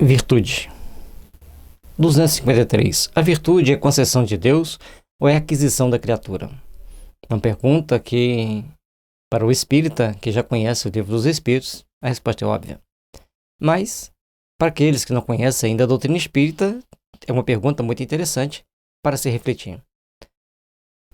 Virtude. 253. A virtude é concessão de Deus ou é aquisição da criatura? Uma pergunta que, para o espírita, que já conhece o livro dos Espíritos, a resposta é óbvia. Mas, para aqueles que não conhecem ainda a doutrina espírita, é uma pergunta muito interessante para se refletir.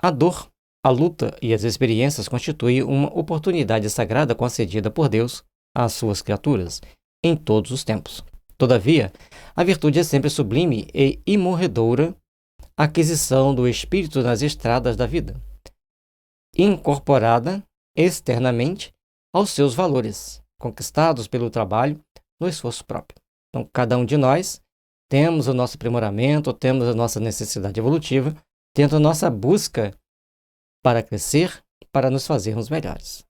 A dor, a luta e as experiências constituem uma oportunidade sagrada concedida por Deus às suas criaturas, em todos os tempos. Todavia, a virtude é sempre sublime e imorredoura aquisição do espírito nas estradas da vida, incorporada externamente aos seus valores, conquistados pelo trabalho no esforço próprio. Então, cada um de nós temos o nosso aprimoramento, temos a nossa necessidade evolutiva, tendo a nossa busca para crescer, para nos fazermos melhores.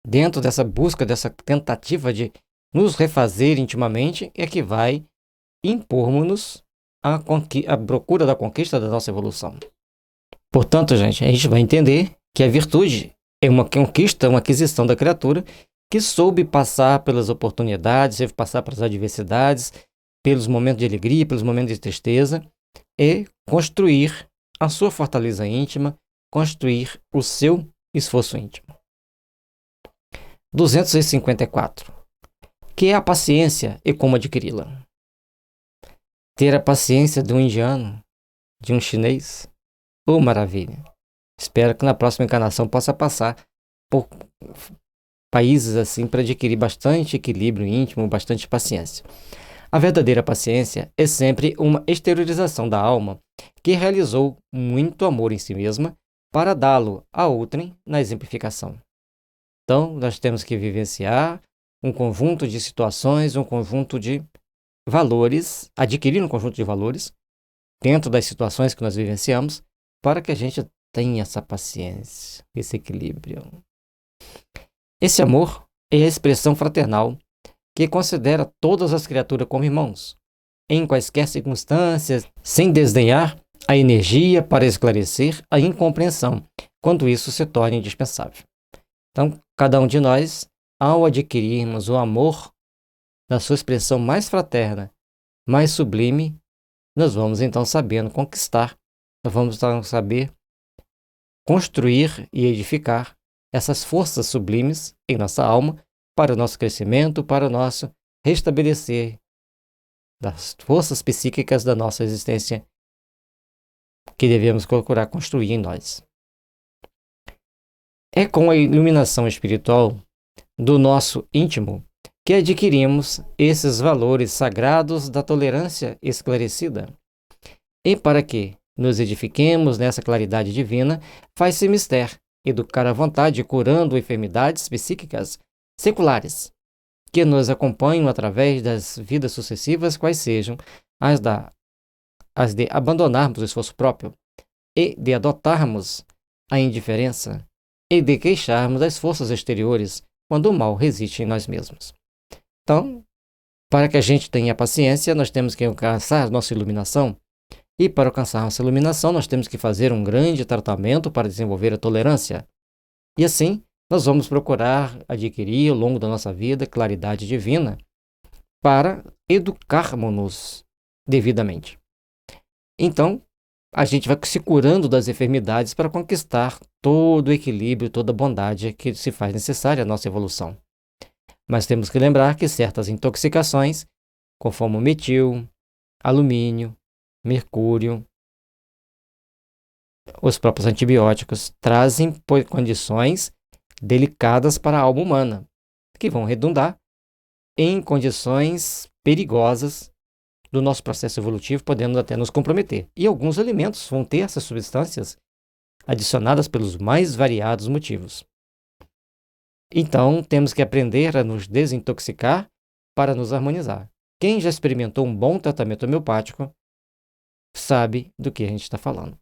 Dentro dessa busca, dessa tentativa de nos refazer intimamente, é que vai impormos-nos a procura da conquista da nossa evolução. Portanto, gente, a gente vai entender que a virtude é uma conquista, uma aquisição da criatura que soube passar pelas oportunidades, soube passar pelas adversidades, pelos momentos de alegria, pelos momentos de tristeza, e construir a sua fortaleza íntima, construir o seu esforço íntimo. 254. Que é a paciência e como adquiri-la? Ter a paciência de um indiano, de um chinês? Oh, maravilha! Espero que na próxima encarnação possa passar por países assim para adquirir bastante equilíbrio íntimo, bastante paciência. A verdadeira paciência é sempre uma exteriorização da alma que realizou muito amor em si mesma para dá-lo a outrem na exemplificação. Então, nós temos que vivenciar um conjunto de situações, um conjunto de valores, adquirir um conjunto de valores dentro das situações que nós vivenciamos, para que a gente tenha essa paciência, esse equilíbrio. Esse amor é a expressão fraternal que considera todas as criaturas como irmãos, em quaisquer circunstâncias, sem desdenhar a energia para esclarecer a incompreensão, quando isso se torna indispensável. Então, cada um de nós, ao adquirirmos o amor na sua expressão mais fraterna, mais sublime, nós vamos então sabendo conquistar, nós vamos então saber construir e edificar essas forças sublimes em nossa alma para o nosso crescimento, para o nosso restabelecer das forças psíquicas da nossa existência que devemos procurar construir em nós. É com a iluminação espiritual do nosso íntimo que adquirimos esses valores sagrados da tolerância esclarecida. E para que nos edifiquemos nessa claridade divina, faz-se mister educar a vontade curando enfermidades psíquicas seculares, que nos acompanham através das vidas sucessivas, quais sejam as de abandonarmos o esforço próprio e de adotarmos a indiferença e de queixarmos das forças exteriores quando o mal reside em nós mesmos. Então, para que a gente tenha paciência, nós temos que alcançar nossa iluminação. E para alcançar nossa iluminação, nós temos que fazer um grande tratamento para desenvolver a tolerância. E assim, nós vamos procurar adquirir ao longo da nossa vida claridade divina para educarmos-nos devidamente. Então, a gente vai se curando das enfermidades para conquistar todo o equilíbrio, toda a bondade que se faz necessária à nossa evolução. Mas temos que lembrar que certas intoxicações, conforme o metil, alumínio, mercúrio, os próprios antibióticos, trazem condições delicadas para a alma humana, que vão redundar em condições perigosas do nosso processo evolutivo, podendo até nos comprometer. E alguns alimentos vão ter essas substâncias adicionadas pelos mais variados motivos. Então, temos que aprender a nos desintoxicar para nos harmonizar. Quem já experimentou um bom tratamento homeopático sabe do que a gente está falando.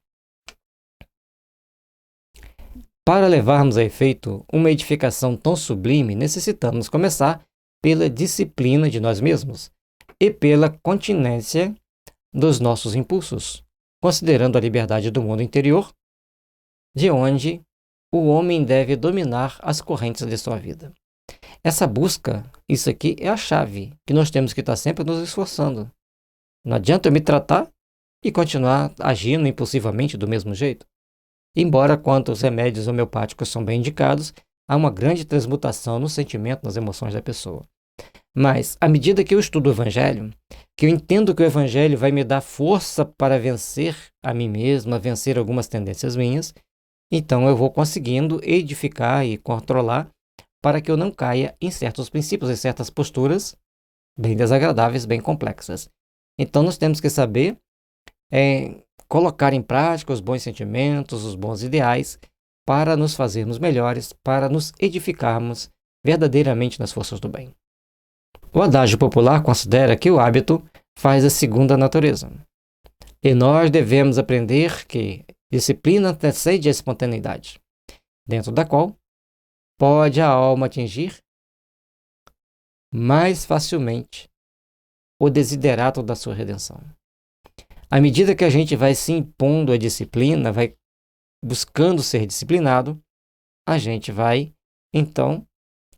Para levarmos a efeito uma edificação tão sublime, necessitamos começar pela disciplina de nós mesmos e pela continência dos nossos impulsos, considerando a liberdade do mundo interior, de onde o homem deve dominar as correntes de sua vida. Essa busca, isso aqui é a chave, que nós temos que estar sempre nos esforçando. Não adianta eu me tratar e continuar agindo impulsivamente do mesmo jeito. Embora quanto os remédios homeopáticos são bem indicados, há uma grande transmutação no sentimento, nas emoções da pessoa. Mas, à medida que eu estudo o Evangelho, que eu entendo que o Evangelho vai me dar força para vencer a mim mesmo, a vencer algumas tendências minhas, então eu vou conseguindo edificar e controlar para que eu não caia em certos princípios, em certas posturas bem desagradáveis, bem complexas. Então nós temos que saber colocar em prática os bons sentimentos, os bons ideais, para nos fazermos melhores, para nos edificarmos verdadeiramente nas forças do bem. O adágio popular considera que o hábito faz a segunda natureza. E nós devemos aprender que disciplina antecede a espontaneidade, dentro da qual pode a alma atingir mais facilmente o desiderato da sua redenção. À medida que a gente vai se impondo a disciplina, vai buscando ser disciplinado, a gente vai, então,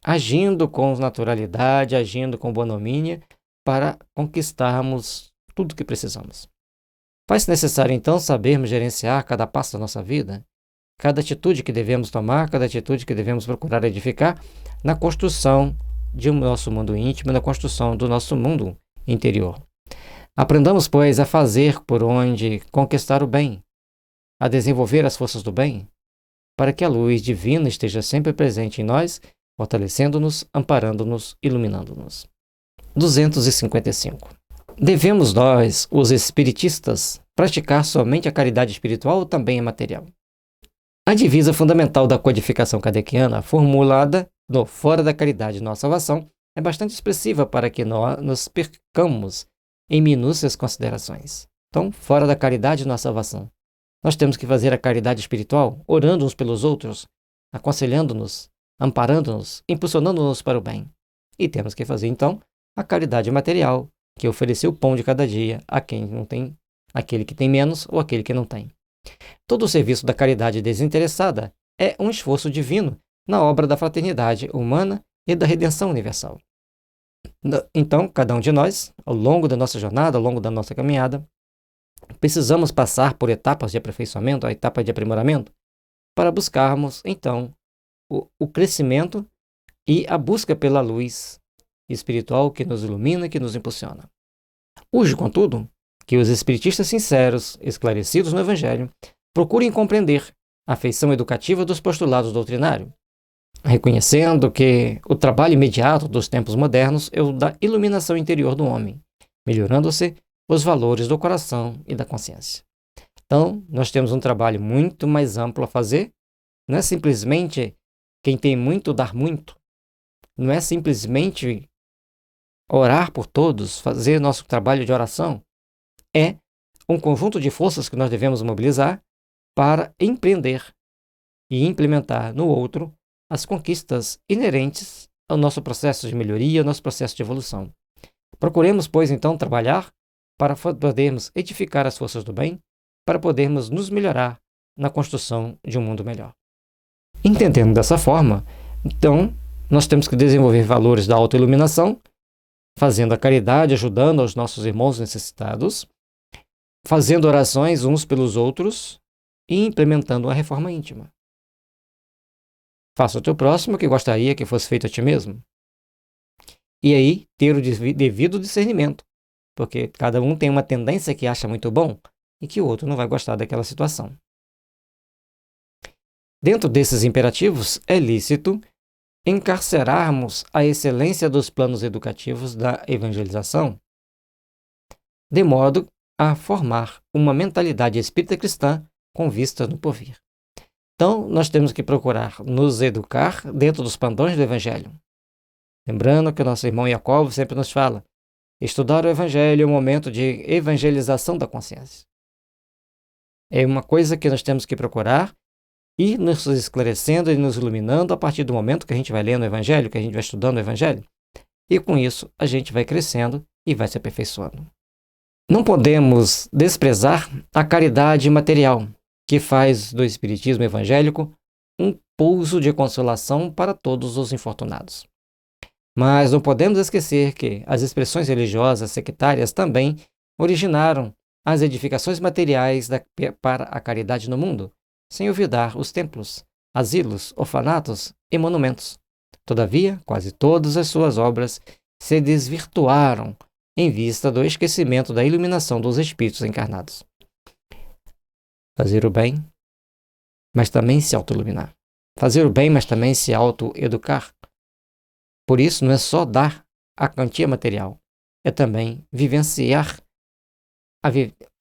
agindo com naturalidade, agindo com bonomínia, para conquistarmos tudo o que precisamos. Faz-se necessário, então, sabermos gerenciar cada passo da nossa vida, cada atitude que devemos tomar, cada atitude que devemos procurar edificar na construção de nosso mundo íntimo, na construção do nosso mundo interior. Aprendamos, pois, a fazer por onde conquistar o bem, a desenvolver as forças do bem, para que a luz divina esteja sempre presente em nós, fortalecendo-nos, amparando-nos, iluminando-nos. 255. Devemos nós, os espiritistas, praticar somente a caridade espiritual ou também a material? A divisa fundamental da codificação kardeciana, formulada no Fora da Caridade Nossa Salvação, é bastante expressiva para que nós nos percamos em minúcias considerações. Então, fora da caridade Nossa Salvação, nós temos que fazer a caridade espiritual, orando uns pelos outros, aconselhando-nos, amparando-nos, impulsionando-nos para o bem. E temos que fazer, então, a caridade material, que é oferecer o pão de cada dia a quem não tem, aquele que tem menos ou aquele que não tem. Todo o serviço da caridade desinteressada é um esforço divino na obra da fraternidade humana e da redenção universal. Então, cada um de nós, ao longo da nossa jornada, ao longo da nossa caminhada, precisamos passar por etapas de aperfeiçoamento, a etapa de aprimoramento, para buscarmos, então, o crescimento e a busca pela luz espiritual que nos ilumina e que nos impulsiona. Urge, contudo, que os espiritistas sinceros, esclarecidos no Evangelho, procurem compreender a feição educativa dos postulados doutrinários, reconhecendo que o trabalho imediato dos tempos modernos é o da iluminação interior do homem, melhorando-se os valores do coração e da consciência. Então, nós temos um trabalho muito mais amplo a fazer. Não é simplesmente quem tem muito dar muito. Não é simplesmente orar por todos, fazer nosso trabalho de oração. É um conjunto de forças que nós devemos mobilizar para empreender e implementar no outro as conquistas inerentes ao nosso processo de melhoria, ao nosso processo de evolução. Procuremos, pois, então, trabalhar para podermos edificar as forças do bem, para podermos nos melhorar na construção de um mundo melhor. Entendendo dessa forma, então, nós temos que desenvolver valores da autoiluminação, fazendo a caridade, ajudando aos nossos irmãos necessitados, fazendo orações uns pelos outros e implementando uma reforma íntima. Faça o teu próximo o que gostaria que fosse feito a ti mesmo. E aí, ter o devido discernimento, porque cada um tem uma tendência que acha muito bom e que o outro não vai gostar daquela situação. Dentro desses imperativos, é lícito encarcerarmos a excelência dos planos educativos da evangelização, de modo a formar uma mentalidade espírita cristã com vista no porvir. Então, nós temos que procurar nos educar dentro dos padrões do Evangelho. Lembrando que o nosso irmão Jacobo sempre nos fala, estudar o Evangelho é um momento de evangelização da consciência. É uma coisa que nós temos que procurar ir nos esclarecendo e nos iluminando a partir do momento que a gente vai lendo o Evangelho, que a gente vai estudando o Evangelho. E com isso, a gente vai crescendo e vai se aperfeiçoando. Não podemos desprezar a caridade material, que faz do espiritismo evangélico um pouso de consolação para todos os infortunados. Mas não podemos esquecer que as expressões religiosas sectárias também originaram as edificações materiais para a caridade no mundo, sem olvidar os templos, asilos, orfanatos e monumentos. Todavia, quase todas as suas obras se desvirtuaram em vista do esquecimento da iluminação dos espíritos encarnados. Fazer o bem, mas também se autoiluminar. Fazer o bem, mas também se autoeducar. Por isso, não é só dar a quantia material, é também vivenciar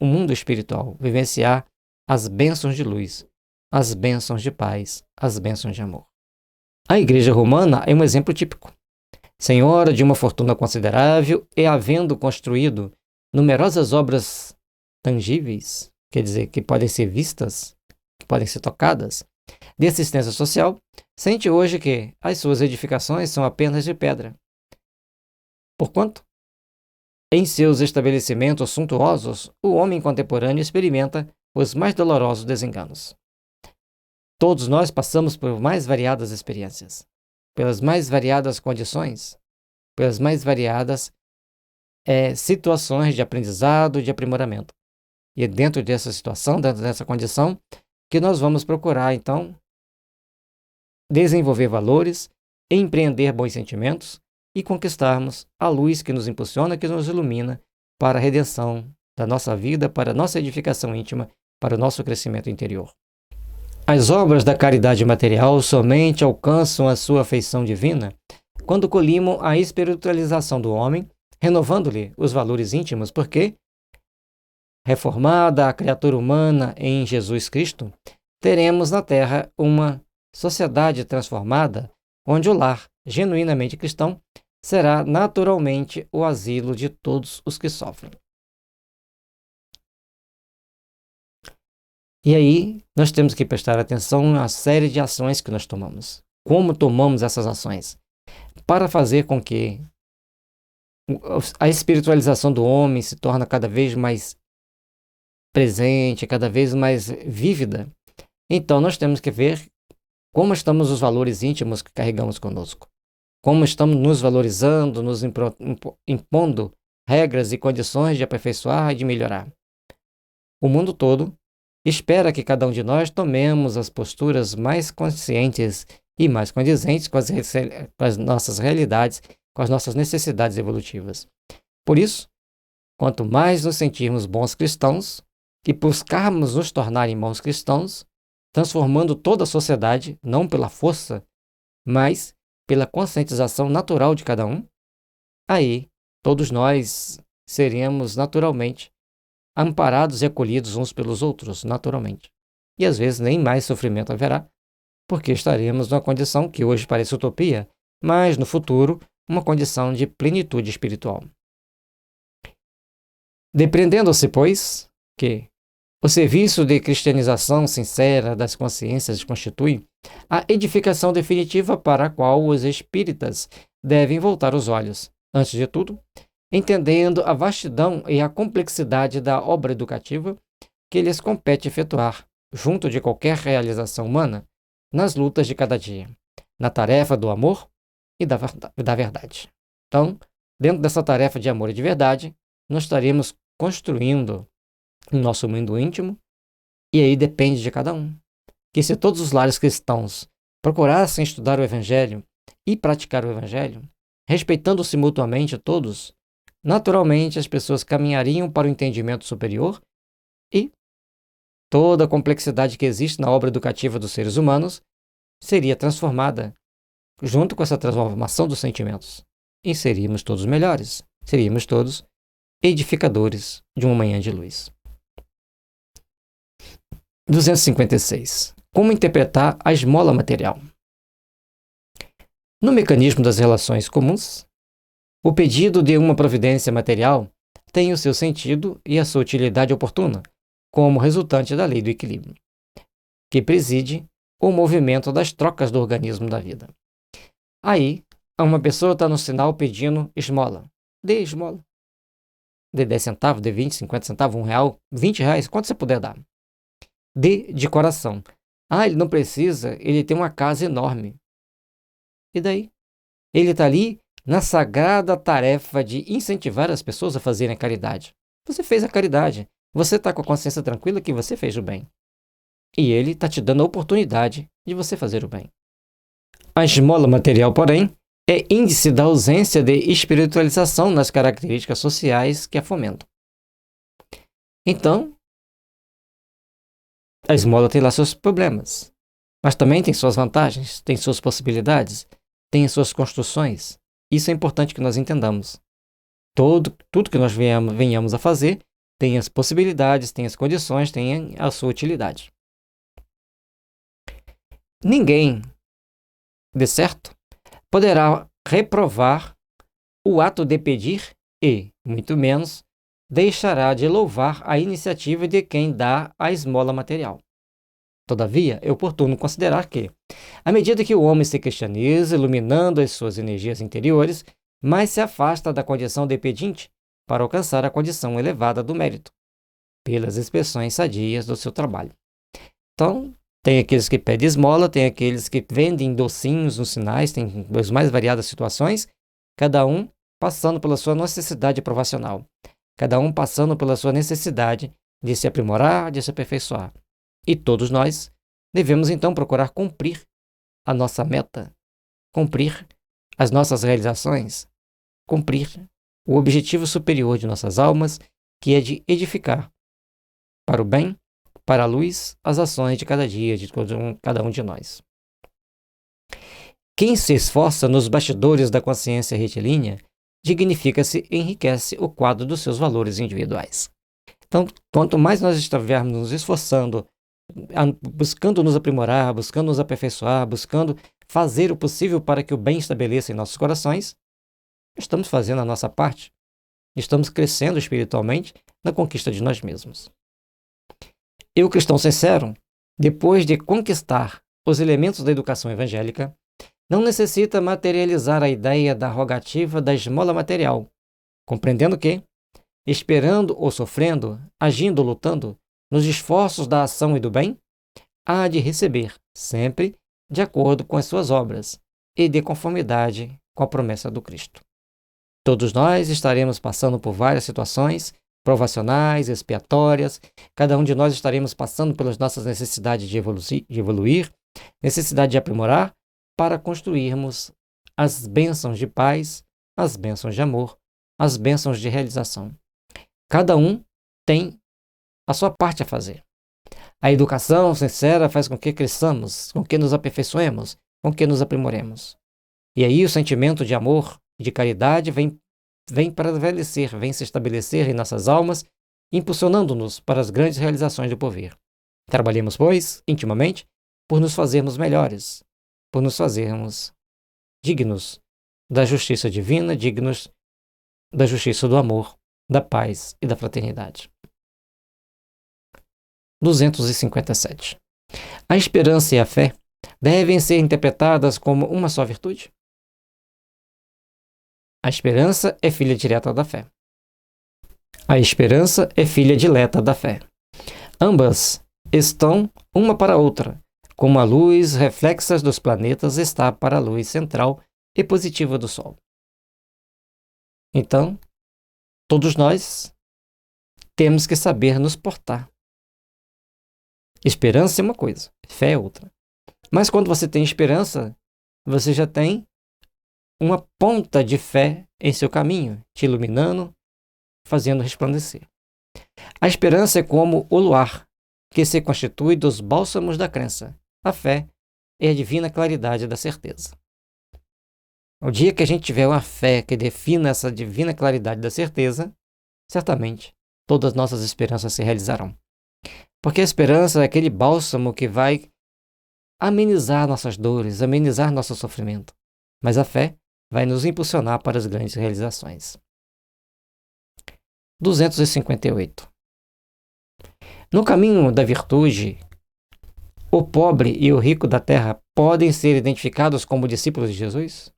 o mundo espiritual, vivenciar as bênçãos de luz, as bênçãos de paz, as bênçãos de amor. A Igreja Romana é um exemplo típico. Senhora de uma fortuna considerável e havendo construído numerosas obras tangíveis, quer dizer, que podem ser vistas, que podem ser tocadas, de assistência social, sente hoje que as suas edificações são apenas de pedra. Porquanto, em seus estabelecimentos suntuosos, o homem contemporâneo experimenta os mais dolorosos desenganos. Todos nós passamos por mais variadas experiências, pelas mais variadas condições, pelas mais variadas situações de aprendizado e de aprimoramento. E é dentro dessa situação, dentro dessa condição, que nós vamos procurar, então, desenvolver valores, empreender bons sentimentos e conquistarmos a luz que nos impulsiona, que nos ilumina para a redenção da nossa vida, para a nossa edificação íntima, para o nosso crescimento interior. As obras da caridade material somente alcançam a sua feição divina quando colimam a espiritualização do homem, renovando-lhe os valores íntimos, porque, reformada a criatura humana em Jesus Cristo, teremos na Terra uma sociedade transformada, onde o lar, genuinamente cristão, será naturalmente o asilo de todos os que sofrem. E aí, nós temos que prestar atenção na série de ações que nós tomamos. Como tomamos essas ações? Para fazer com que a espiritualização do homem se torne cada vez mais presente, cada vez mais vívida. Então, nós temos que ver como estamos os valores íntimos que carregamos conosco. Como estamos nos valorizando, nos impondo regras e condições de aperfeiçoar e de melhorar. O mundo todo espera que cada um de nós tomemos as posturas mais conscientes e mais condizentes com as nossas realidades, com as nossas necessidades evolutivas. Por isso, quanto mais nos sentirmos bons cristãos e buscarmos nos tornar irmãos cristãos, transformando toda a sociedade, não pela força, mas pela conscientização natural de cada um, aí todos nós seremos naturalmente amparados e acolhidos uns pelos outros, naturalmente. E às vezes nem mais sofrimento haverá, porque estaremos numa condição que hoje parece utopia, mas no futuro uma condição de plenitude espiritual. Depreendendo-se, pois, que o serviço de cristianização sincera das consciências constitui a edificação definitiva para a qual os espíritas devem voltar os olhos, antes de tudo, entendendo a vastidão e a complexidade da obra educativa que lhes compete efetuar, junto de qualquer realização humana, nas lutas de cada dia, na tarefa do amor e da verdade. Então, dentro dessa tarefa de amor e de verdade, nós estaremos construindo o nosso mundo íntimo, e aí depende de cada um. Que se todos os lares cristãos procurassem estudar o Evangelho e praticar o Evangelho, respeitando-se mutuamente todos, naturalmente as pessoas caminhariam para o entendimento superior e toda a complexidade que existe na obra educativa dos seres humanos seria transformada junto com essa transformação dos sentimentos. E seríamos todos melhores, seríamos todos edificadores de uma manhã de luz. 256. Como interpretar a esmola material? No mecanismo das relações comuns, o pedido de uma providência material tem o seu sentido e a sua utilidade oportuna, como resultante da lei do equilíbrio, que preside o movimento das trocas do organismo da vida. Aí, uma pessoa está no sinal pedindo esmola. Dê esmola. Dê 10 centavos, dê 20, 50 centavos, R$1, R$20, quanto você puder dar. Dê de coração. Ele não precisa, ele tem uma casa enorme. E daí? Ele está ali na sagrada tarefa de incentivar as pessoas a fazerem a caridade. Você fez a caridade. Você está com a consciência tranquila que você fez o bem. E ele está te dando a oportunidade de você fazer o bem. A esmola material, porém, é índice da ausência de espiritualização nas características sociais que a fomentam. Então, a esmola tem lá seus problemas, mas também tem suas vantagens, tem suas possibilidades, tem suas construções. Isso é importante que nós entendamos. Tudo que nós venhamos a fazer tem as possibilidades, tem as condições, tem a sua utilidade. Ninguém, de certo, poderá reprovar o ato de pedir e, muito menos, deixará de louvar a iniciativa de quem dá a esmola material. Todavia, é oportuno considerar que, à medida que o homem se cristianiza, iluminando as suas energias interiores, mais se afasta da condição de pedinte para alcançar a condição elevada do mérito, pelas expressões sadias do seu trabalho. Então, tem aqueles que pedem esmola, tem aqueles que vendem docinhos nos sinais, tem as mais variadas situações, cada um passando pela sua necessidade provacional, cada um passando pela sua necessidade de se aprimorar, de se aperfeiçoar. E todos nós devemos então procurar cumprir a nossa meta, cumprir as nossas realizações, cumprir o objetivo superior de nossas almas, que é de edificar para o bem, para a luz, as ações de cada dia, de cada um de nós. Quem se esforça nos bastidores da consciência retilínea, dignifica-se e enriquece o quadro dos seus valores individuais. Então, quanto mais nós estivermos nos esforçando, buscando nos aprimorar, buscando nos aperfeiçoar, buscando fazer o possível para que o bem estabeleça em nossos corações, estamos fazendo a nossa parte, estamos crescendo espiritualmente na conquista de nós mesmos. Eu, cristão sincero, depois de conquistar os elementos da educação evangélica, não necessita materializar a ideia da rogativa da esmola material, compreendendo que, esperando ou sofrendo, agindo ou lutando, nos esforços da ação e do bem, há de receber, sempre, de acordo com as suas obras e de conformidade com a promessa do Cristo. Todos nós estaremos passando por várias situações provacionais, expiatórias, cada um de nós estaremos passando pelas nossas necessidades de evoluir, necessidade de aprimorar, para construirmos as bênçãos de paz, as bênçãos de amor, as bênçãos de realização. Cada um tem a sua parte a fazer. A educação sincera faz com que cresçamos, com que nos aperfeiçoemos, com que nos aprimoremos. E aí o sentimento de amor e de caridade vem prevalecer, vem se estabelecer em nossas almas, impulsionando-nos para as grandes realizações do porvir. Trabalhemos, pois, intimamente, por nos fazermos melhores, por nos fazermos dignos da justiça divina, dignos da justiça do amor, da paz e da fraternidade. 257. A esperança e a fé devem ser interpretadas como uma só virtude? A esperança é filha direta da fé. A esperança é filha dileta da fé. Ambas estão uma para a outra, como a luz reflexa dos planetas está para a luz central e positiva do Sol. Então, todos nós temos que saber nos portar. Esperança é uma coisa, fé é outra. Mas quando você tem esperança, você já tem uma ponta de fé em seu caminho, te iluminando, fazendo resplandecer. A esperança é como o luar, que se constitui dos bálsamos da crença. A fé é a divina claridade da certeza. O dia que a gente tiver uma fé que defina essa divina claridade da certeza, certamente todas as nossas esperanças se realizarão. Porque a esperança é aquele bálsamo que vai amenizar nossas dores, amenizar nosso sofrimento. Mas a fé vai nos impulsionar para as grandes realizações. 258. No caminho da virtude, o pobre e o rico da terra podem ser identificados como discípulos de Jesus?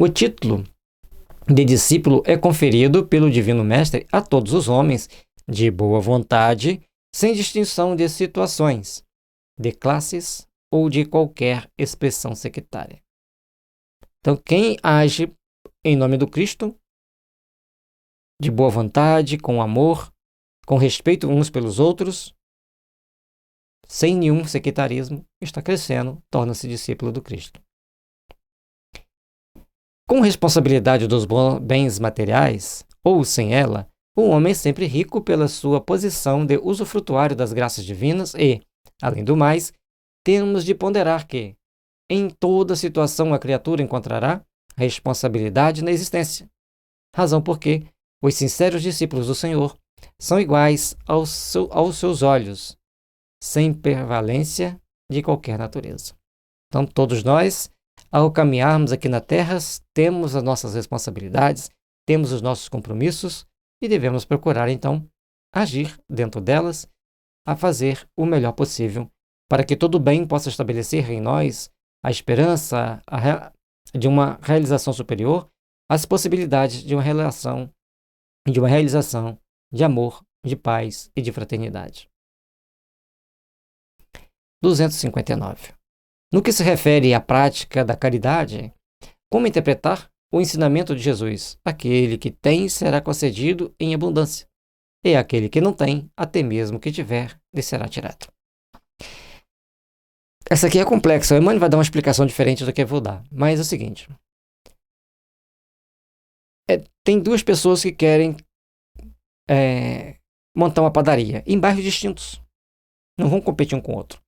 O título de discípulo é conferido pelo Divino Mestre a todos os homens de boa vontade, sem distinção de situações, de classes ou de qualquer expressão sectária. Então, quem age em nome do Cristo, de boa vontade, com amor, com respeito uns pelos outros, sem nenhum sectarismo, está crescendo, torna-se discípulo do Cristo. Com responsabilidade dos bens materiais, ou sem ela, o homem é sempre rico pela sua posição de usufrutuário das graças divinas e, além do mais, temos de ponderar que, em toda situação, a criatura encontrará responsabilidade na existência, razão porque os sinceros discípulos do Senhor são iguais aos seus olhos, sem prevalência de qualquer natureza. Então, todos nós, ao caminharmos aqui na Terra, temos as nossas responsabilidades, temos os nossos compromissos e devemos procurar, então, agir dentro delas, a fazer o melhor possível, para que todo bem possa estabelecer em nós a esperança de uma realização superior, as possibilidades de uma realização de amor, de paz e de fraternidade. 259. No que se refere à prática da caridade, como interpretar o ensinamento de Jesus? Aquele que tem será concedido em abundância, e aquele que não tem, até mesmo que tiver, lhe será tirado. Essa aqui é complexa, o Emmanuel vai dar uma explicação diferente do que eu vou dar, mas é o seguinte. Tem duas pessoas que querem montar uma padaria em bairros distintos. Não vão competir um com o outro.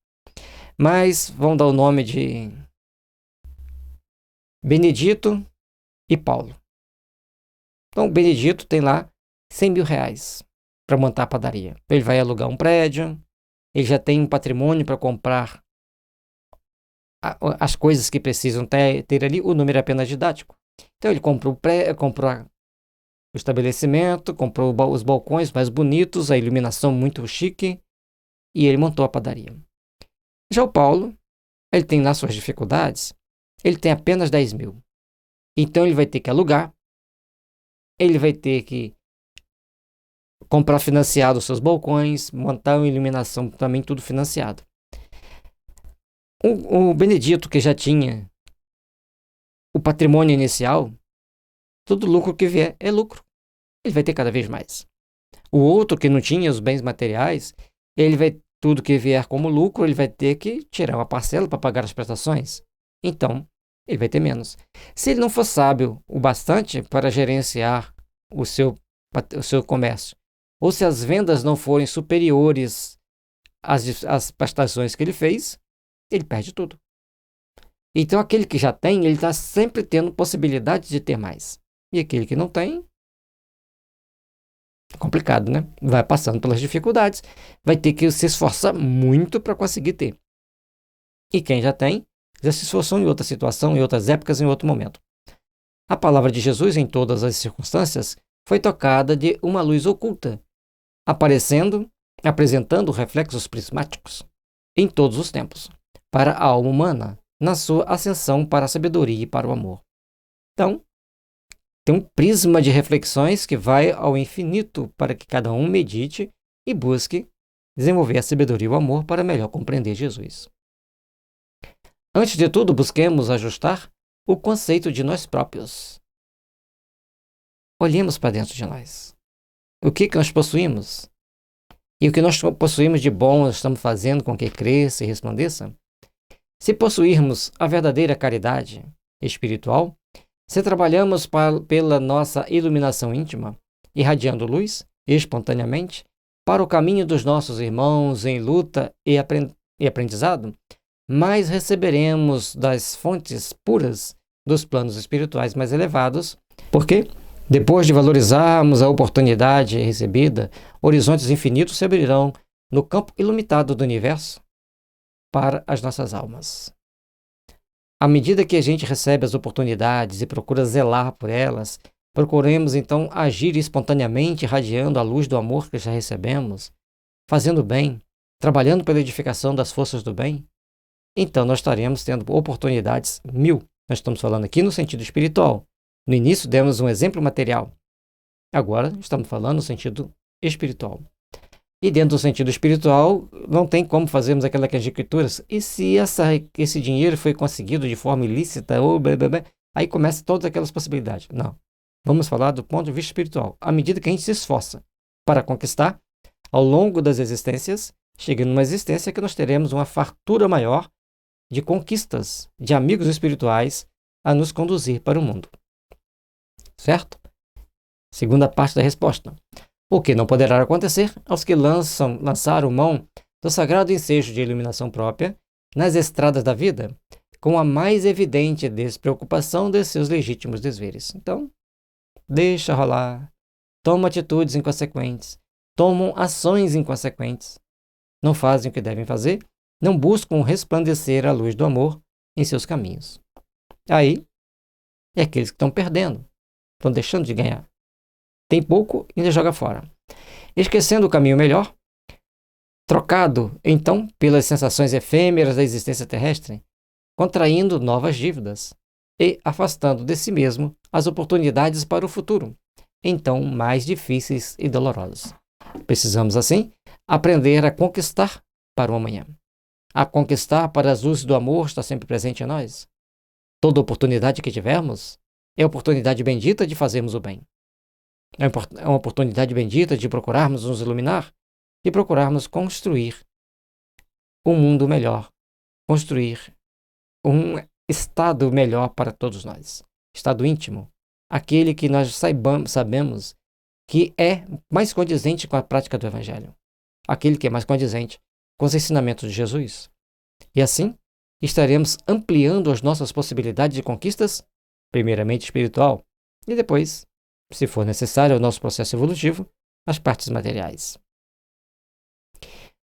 Mas vão dar o nome de Benedito e Paulo. Então, o Benedito tem lá 100 mil reais para montar a padaria. Ele vai alugar um prédio, ele já tem um patrimônio para comprar as coisas que precisam ter ali, o número é apenas didático. Então, ele comprou o estabelecimento, comprou os balcões mais bonitos, a iluminação muito chique, e ele montou a padaria. Já o Paulo, ele tem lá suas dificuldades, ele tem apenas 10 mil. Então ele vai ter que alugar, ele vai ter que comprar financiado os seus balcões, montar uma iluminação também tudo financiado. O Benedito, que já tinha o patrimônio inicial, todo lucro que vier é lucro. Ele vai ter cada vez mais. O outro que não tinha os bens materiais, ele vai tudo que vier como lucro, ele vai ter que tirar uma parcela para pagar as prestações. Então, ele vai ter menos. Se ele não for sábio o bastante para gerenciar o seu comércio, ou se as vendas não forem superiores às prestações que ele fez, ele perde tudo. Então, aquele que já tem, ele está sempre tendo possibilidade de ter mais. E aquele que não tem, é complicado, né? Vai passando pelas dificuldades, vai ter que se esforçar muito para conseguir ter. E quem já tem, já se esforçou em outra situação, em outras épocas, em outro momento. A palavra de Jesus, em todas as circunstâncias, foi tocada de uma luz oculta, apresentando reflexos prismáticos em todos os tempos, para a alma humana, na sua ascensão para a sabedoria e para o amor. Então, tem um prisma de reflexões que vai ao infinito para que cada um medite e busque desenvolver a sabedoria e o amor para melhor compreender Jesus. Antes de tudo, busquemos ajustar o conceito de nós próprios. Olhemos para dentro de nós. O que nós possuímos? E o que nós possuímos de bom nós estamos fazendo com que cresça e resplandeça? Se possuirmos a verdadeira caridade espiritual, se trabalhamos pela nossa iluminação íntima, irradiando luz espontaneamente para o caminho dos nossos irmãos em luta e aprendizado, mais receberemos das fontes puras dos planos espirituais mais elevados, porque, depois de valorizarmos a oportunidade recebida, horizontes infinitos se abrirão no campo ilimitado do universo para as nossas almas. À medida que a gente recebe as oportunidades e procura zelar por elas, procuremos então agir espontaneamente, irradiando a luz do amor que já recebemos, fazendo bem, trabalhando pela edificação das forças do bem. Então nós estaremos tendo oportunidades mil. Nós estamos falando aqui no sentido espiritual. No início demos um exemplo material. Agora estamos falando no sentido espiritual. E dentro do sentido espiritual, não tem como fazermos aquelas escrituras. E se esse dinheiro foi conseguido de forma ilícita, ou aí começa todas aquelas possibilidades. Não. Vamos falar do ponto de vista espiritual. À medida que a gente se esforça para conquistar, ao longo das existências, chega numa existência que nós teremos uma fartura maior de conquistas, de amigos espirituais a nos conduzir para o mundo. Certo? Segunda parte da resposta. O que não poderá acontecer aos que lançaram mão do sagrado ensejo de iluminação própria nas estradas da vida, com a mais evidente despreocupação de seus legítimos desveres. Então, deixa rolar, tomam atitudes inconsequentes, tomam ações inconsequentes, não fazem o que devem fazer, não buscam resplandecer a luz do amor em seus caminhos. Aí, é aqueles que estão perdendo, estão deixando de ganhar. Tem pouco e ainda joga fora. Esquecendo o caminho melhor, trocado, então, pelas sensações efêmeras da existência terrestre, contraindo novas dívidas e afastando de si mesmo as oportunidades para o futuro, então mais difíceis e dolorosos. Precisamos, assim, aprender a conquistar para o amanhã. A conquistar para as luzes do amor estar sempre presente em nós. Toda oportunidade que tivermos é a oportunidade bendita de fazermos o bem. É uma oportunidade bendita de procurarmos nos iluminar, de procurarmos construir um mundo melhor, construir um estado melhor para todos nós. Estado íntimo, aquele que nós sabemos que é mais condizente com a prática do Evangelho, aquele que é mais condizente com os ensinamentos de Jesus. E assim, estaremos ampliando as nossas possibilidades de conquistas, primeiramente espiritual, e depois, se for necessário, o nosso processo evolutivo, as partes materiais.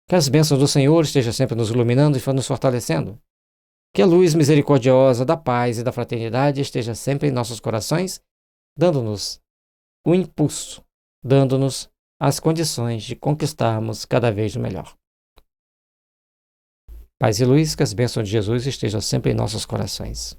Que as bênçãos do Senhor estejam sempre nos iluminando e nos fortalecendo. Que a luz misericordiosa da paz e da fraternidade esteja sempre em nossos corações, dando-nos o impulso, dando-nos as condições de conquistarmos cada vez o melhor. Paz e luz, que as bênçãos de Jesus estejam sempre em nossos corações.